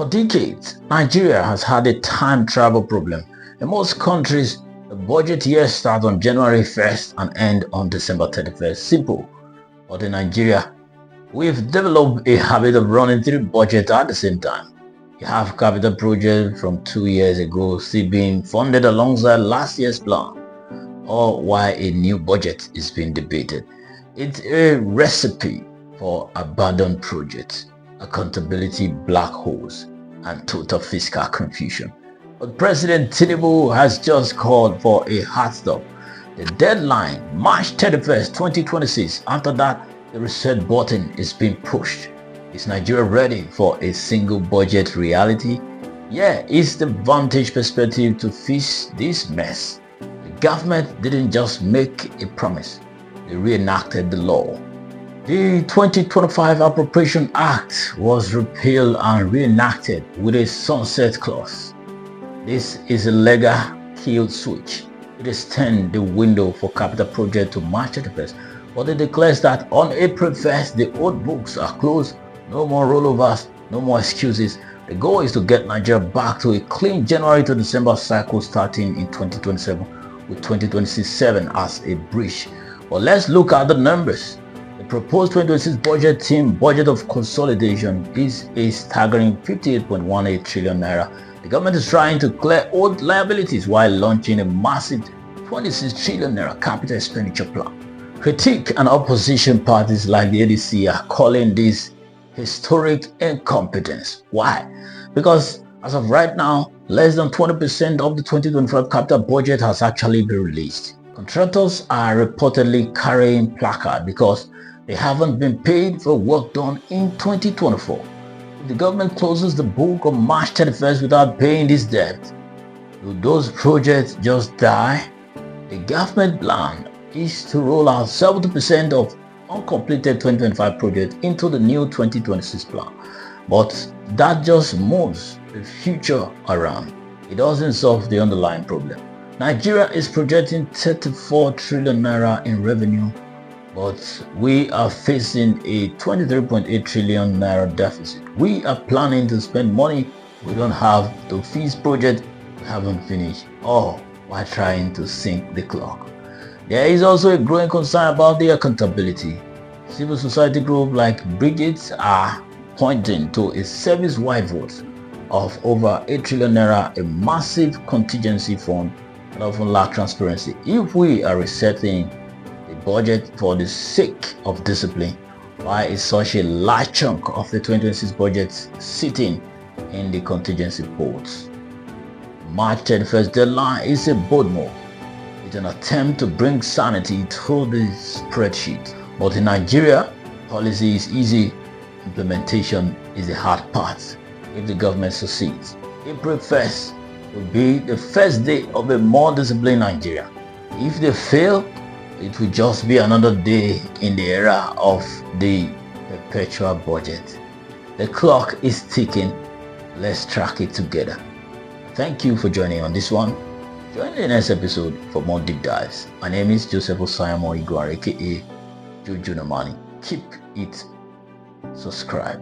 For decades, Nigeria has had a time travel problem. In most countries, the budget year starts on January 1st and ends on December 31st. Simple. But in Nigeria, we've developed a habit of running 3 budgets at the same time. You have capital projects from 2 years ago still being funded alongside last year's plan, or while a new budget is being debated. It's a recipe for abandoned projects, accountability black holes, and total fiscal confusion. But President Tinubu has just called for a hard stop. The deadline, March 31st, 2026. After that, the reset button is being pushed. Is Nigeria ready for a single budget reality? Yeah, it's the vantage perspective to fix this mess. The government didn't just make a promise, they reenacted the law. The 2025 Appropriation Act was repealed and reenacted with a sunset clause. This is a legal kill switch. It extends the window for capital project to March 31st, but it declares that on April 1st, the old books are closed. No more rollovers, no more excuses. The goal is to get Nigeria back to a clean January to December cycle starting in 2027, with 2026 as a bridge. But let's look at the numbers. The proposed 2026 budget team budget of consolidation is a staggering 58.18 trillion naira. The government is trying to clear old liabilities while launching a massive 26 trillion naira capital expenditure plan. Critique and opposition parties like the ADC are calling this historic incompetence. Why? Because as of right now, less than 20% of the 2025 capital budget has actually been released. Contractors are reportedly carrying placard because they haven't been paid for work done in 2024. If the government closes the book on March 31st without paying this debt, will those projects just die? The government plan is to roll out 70% of uncompleted 2025 projects into the new 2026 plan. But that just moves the future around. It doesn't solve the underlying problem. Nigeria is projecting 34 trillion naira in revenue, but we are facing a 23.8 trillion naira deficit. We are planning to spend money we don't have to fix projects we haven't finished, all while trying to sink the clock. There is also a growing concern about the accountability. Civil society groups like Brigades are pointing to a service-wide vote of over 8 trillion naira, a massive contingency fund that often lacks transparency. If we are resetting the budget for the sake of discipline, why is such a large chunk of the 2026 budget sitting in the contingency pots? March 31st deadline is a bold move. It's an attempt to bring sanity through the spreadsheet. But in Nigeria, policy is easy, implementation is the hard part. If the government succeeds, April 1st will be the first day of a more disciplined Nigeria. If they fail, it will just be another day in the era of the perpetual budget. The clock is ticking. Let's track it together. Thank you for joining on this one. Join the next episode for more deep dives. My name is Joseph Osayamo Igwar, aka Jojo Namani. Keep it subscribed.